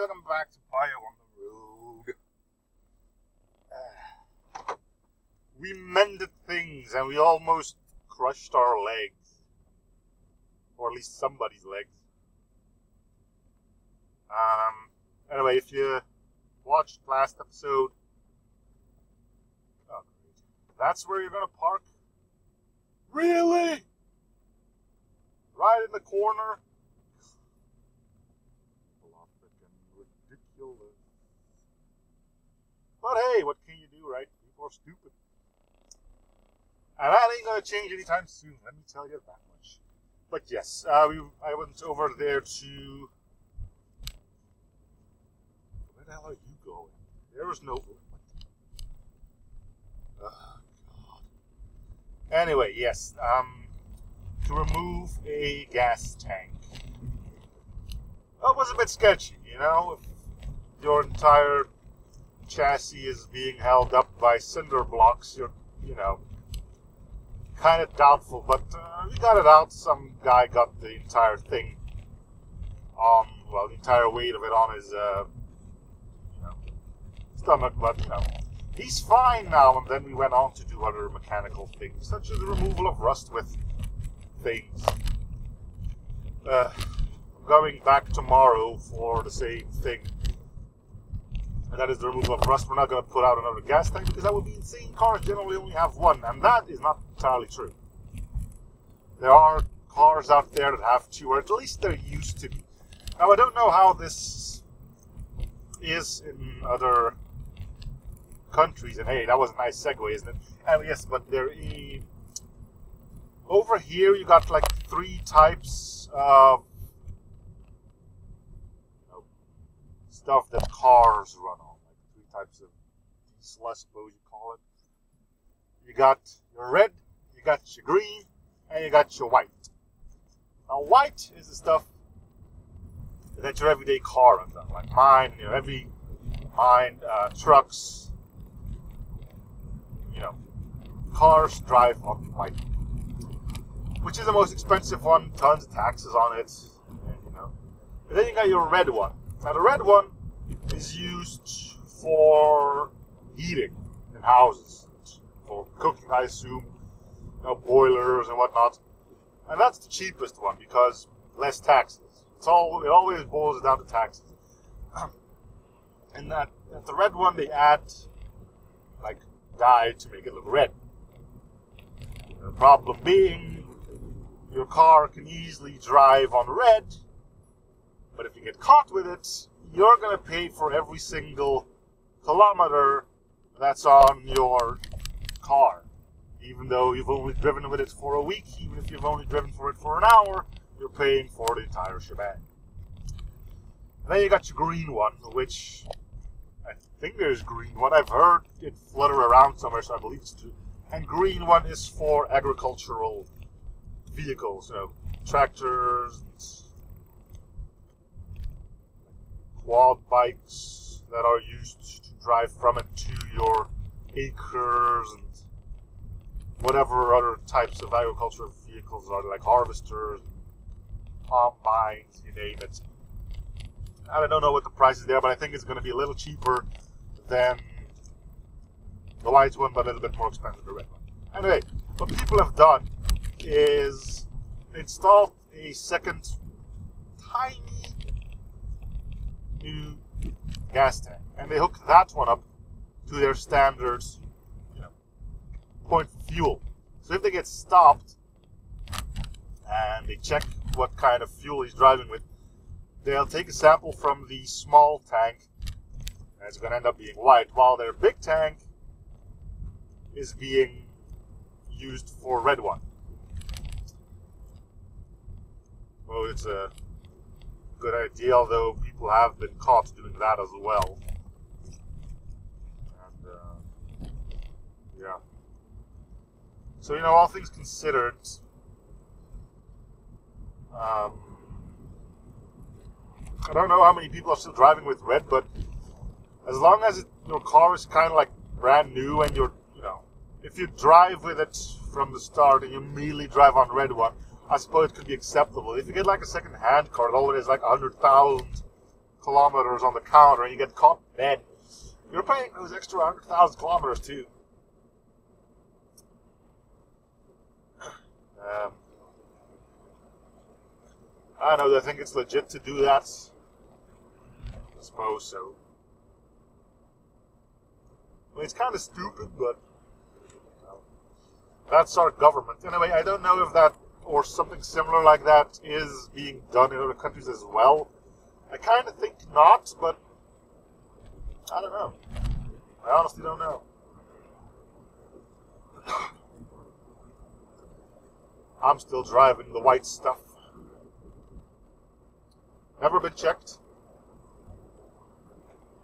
welcome back to Bio on the Road. We mended things and we almost crushed our legs. Or at least somebody's legs. Anyway, if you watched last episode, oh great, that's where you're gonna park? Really? Right in the corner? Ridiculous. But hey, what can you do, right? People are stupid. And that ain't gonna change anytime soon, let me tell you that much. But yes, I went over there to... Where the hell are you going? There was no... Oh, God. Anyway, yes, to remove a gas tank. That was a bit sketchy, you know? If your entire chassis is being held up by cinder blocks, you're, you know, kind of doubtful. But we got it out. Some guy got the entire thing on, well, the entire weight of it on his, you know, stomach. But, you know, he's fine now. And then we went on to do other mechanical things, such as the removal of rust with things. Going back tomorrow for the same thing, and that is the removal of rust. We're not going to put out another gas tank because that would be insane. Cars generally only have one, and that is not entirely true. There are cars out there that have two, or at least there used to be. Now, I don't know how this is in other countries, and hey, that was a nice segue, isn't it? And yes, but over here you got like 3 types of stuff that cars run on, like 3 types of diesel, I suppose you call it. You got your red, you got your green, and you got your white. Now, white is the stuff that your everyday car runs on, like mine, you know, trucks, you know, cars drive on white, which is the most expensive one, tons of taxes on it, and, you know. And then you got your red one. Now, the red one is used for heating in houses, for cooking, I assume, you know, boilers and whatnot. And that's the cheapest one because less taxes. It always boils down to taxes. And that the red one, they add like dye to make it look red. The problem being, your car can easily drive on red. But if you get caught with it, you're going to pay for every single kilometer that's on your car. Even though you've only driven with it for a week, even if you've only driven for it for an hour, you're paying for the entire shebang. Then you got your green one, which I think there's green one. I've heard it flutter around somewhere, so I believe it's true. And green one is for agricultural vehicles, you know, tractors, quad bikes that are used to drive from it to your acres and whatever other types of agricultural vehicles are, like harvesters, combines, you name it. I don't know what the price is there, but I think it's going to be a little cheaper than the white one, but a little bit more expensive than the red one. Anyway, what people have done is installed a second tiny new gas tank, and they hook that one up to their standard, you know, point for fuel. So if they get stopped and they check what kind of fuel he's driving with, they'll take a sample from the small tank, and it's going to end up being white, while their big tank is being used for red one. Well, it's a good idea, although people have been caught doing that as well. And yeah. So, you know, all things considered, I don't know how many people are still driving with red, but as long as your car is kind of like brand new and you're, you know, if you drive with it from the start and you immediately drive on red one, I suppose it could be acceptable. If you get like a second-hand car that already has like 100,000 kilometers on the counter and you get caught dead, you're paying those extra 100,000 kilometers too. I don't know, I think it's legit to do that. I suppose so. I mean, it's kind of stupid, but that's our government. Anyway, I don't know if that or something similar like that is being done in other countries as well. I kind of think not, but I don't know. I honestly don't know. I'm still driving the white stuff. Never been checked.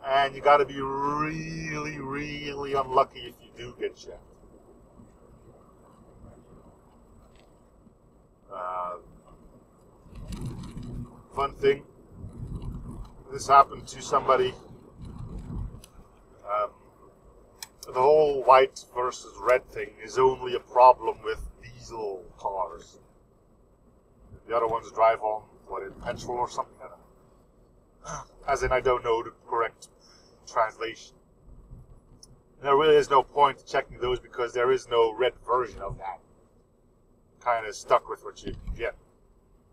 And you gotta be really, really unlucky if you do get checked. Fun thing. This happened to somebody. The whole white versus red thing is only a problem with diesel cars. The other ones drive on, petrol or something? I don't know. As in, I don't know the correct translation. There really is no point checking those because there is no red version of that. Kind of stuck with what you get.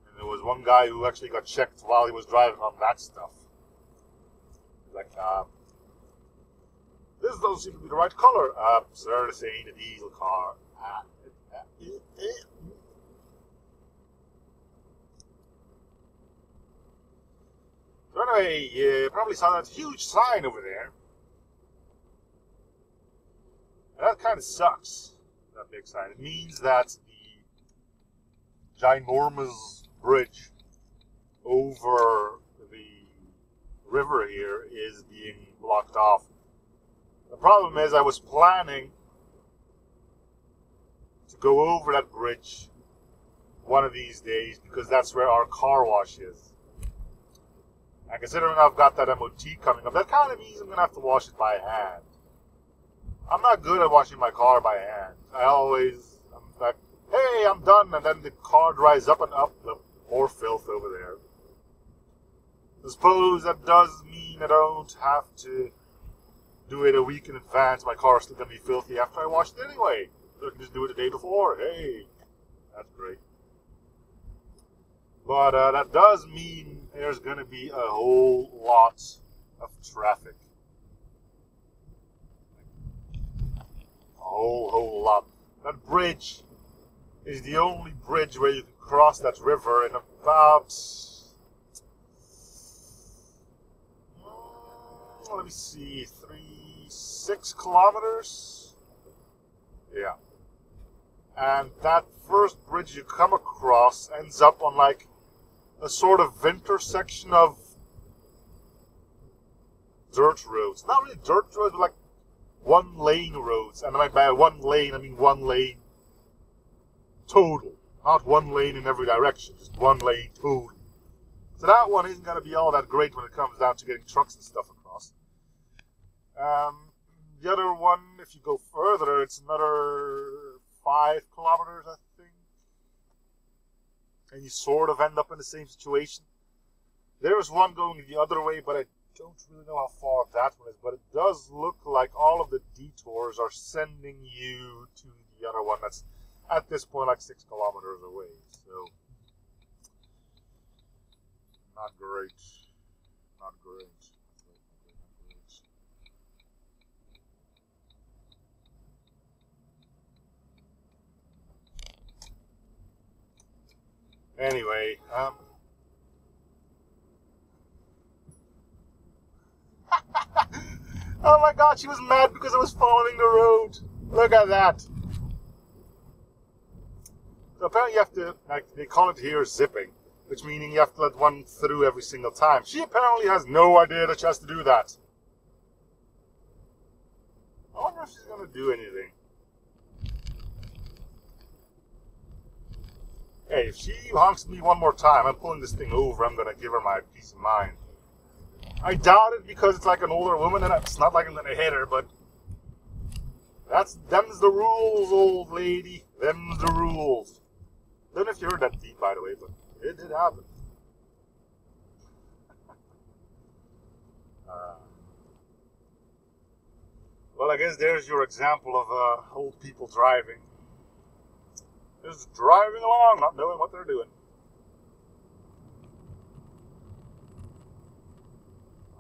And there was one guy who actually got checked while he was driving on that stuff. Like, this doesn't seem to be the right color. Sir, this ain't a diesel car. So anyway, you probably saw that huge sign over there. And that kind of sucks, that big sign. It means that the ginormous bridge over the river here is being blocked off. The problem is I was planning to go over that bridge one of these days because that's where our car wash is. And considering I've got that MOT coming up, that kind of means I'm going to have to wash it by hand. I'm not good at washing my car by hand. I'm like, hey, I'm done, and then the car dries up and up, more filth over there. I suppose that does mean I don't have to do it a week in advance. My car is still going to be filthy after I wash it anyway. So I can just do it the day before. Hey, that's great. But that does mean there's going to be a whole lot of traffic. A whole lot. That bridge is the only bridge where you can cross that river in about, let me see, 6 kilometers? Yeah. And that first bridge you come across ends up on like a sort of intersection of dirt roads. Not really dirt roads, but like one lane roads. And by one lane, I mean one lane total. Not one lane in every direction, just one lane total. So that one isn't going to be all that great when it comes down to getting trucks and stuff across. The other one, if you go further, it's another 5 kilometers, I think. And you sort of end up in the same situation. There's one going the other way, but I don't really know how far that one is. But it does look like all of the detours are sending you to the other one that's at this point like 6 kilometers away. So, not great. Not great. Anyway, oh my god, she was mad because I was following the road. Look at that. So apparently you have to, like, they call it here zipping, which meaning you have to let one through every single time. She apparently has no idea that she has to do that. I wonder if she's going to do anything. Hey, if she honks at me one more time, I'm pulling this thing over. I'm going to give her my peace of mind. I doubt it because it's like an older woman and it's not like I'm going to hit her, but them's the rules, old lady. Them's the rules. Don't know if you heard that beat, by the way, but it did happen. Well, I guess there's your example of old people driving. Just driving along, not knowing what they're doing.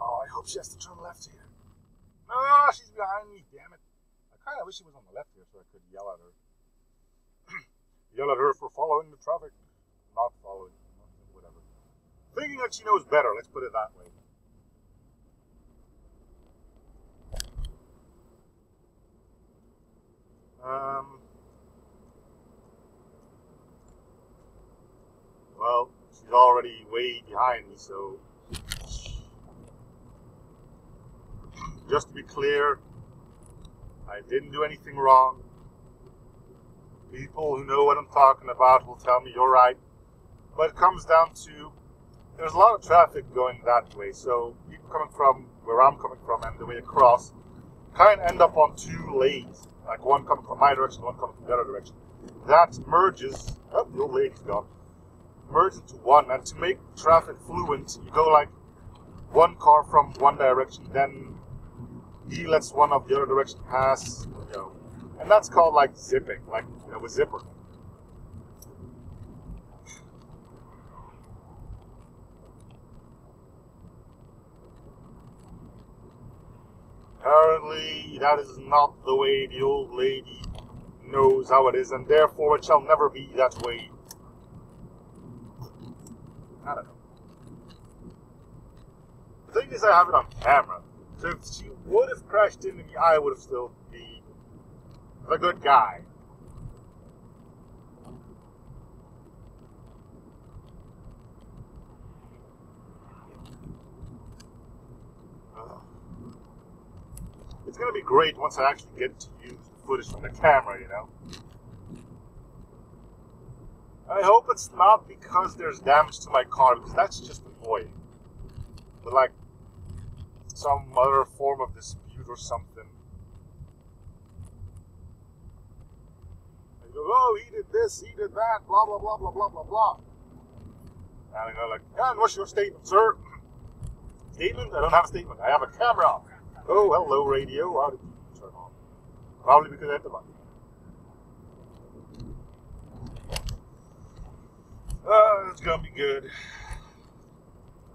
Oh, I hope she has to turn left here. No, she's behind me, damn it. I kind of wish she was on the left here so I could yell at her. Yell at her for following the traffic. Not following, whatever. Thinking that she knows better, let's put it that way. Well, she's already way behind me, so just to be clear, I didn't do anything wrong. People who know what I'm talking about will tell me you're right. But it comes down to, there's a lot of traffic going that way, so people coming from where I'm coming from and the way across kind of end up on two lanes, like one coming from my direction, one coming from the other direction. That merges, oh, the old lady's gone, merges into one, and to make traffic fluent, you go like one car from one direction, then he lets one of the other direction pass, you know, and that's called like zipping, like, you know, with zipper. Apparently, that is not the way the old lady knows how it is, and therefore it shall never be that way. I don't know. The thing is, I have it on camera, so if she would have crashed into me, I would have still been the good guy. It's going to be great once I actually get to use the footage from the camera, you know. I hope it's not because there's damage to my car, because that's just annoying. But like, some other form of dispute or something. And you go, oh, he did this, he did that, blah, blah, blah, blah, blah, blah, blah. And I go like, yeah, and what's your statement, sir? Statement? I don't have a statement. I have a camera. Oh, hello, radio. How did you turn on? Probably because I hit the button. It's gonna be good.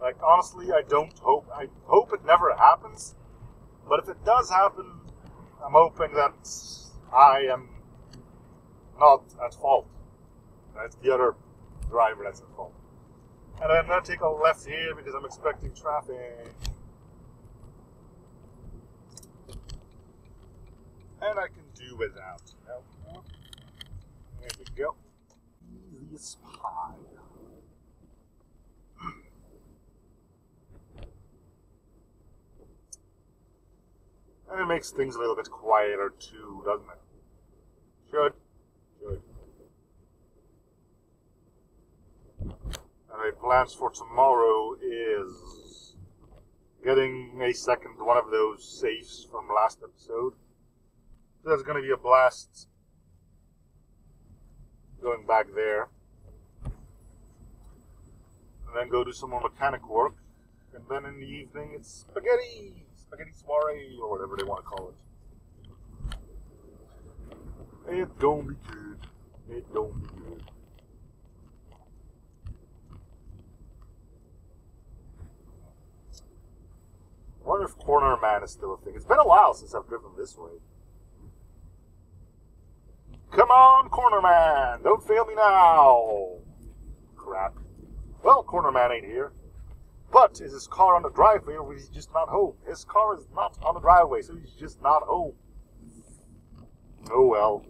Like, honestly, I hope it never happens. But if it does happen, I'm hoping that I am not at fault. That's the other driver that's at fault. And I'm gonna take a left here because I'm expecting traffic. And I can do without. There we go. Easy as pie. And it makes things a little bit quieter too, doesn't it? Should. And my plans for tomorrow is getting a second one of those safes from last episode. That's going to be a blast going back there. And then go do some more mechanic work. And then in the evening it's spaghetti soiree, or whatever they want to call it. It don't be good. It don't be good. I wonder if Corner Man is still a thing. It's been a while since I've driven this way. Come on, Corner Man! Don't fail me now! Crap. Well, Corner Man ain't here. But is his car on the driveway, or is he just not home? His car is not on the driveway, so he's just not home. Oh well.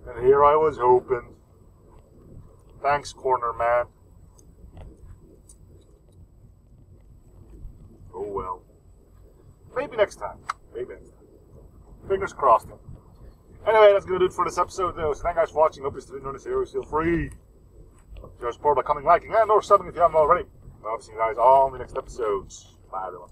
And here I was hoping. Thanks, Corner Man. Oh well. Maybe next time. Fingers crossed. Anyway, that's going to do it for this episode, though. So thank you guys for watching. Hope you're still enjoying this series. Feel free to support by coming, liking, and or subbing if you haven't already. I'll see you guys all in the next episode. Bye, everyone.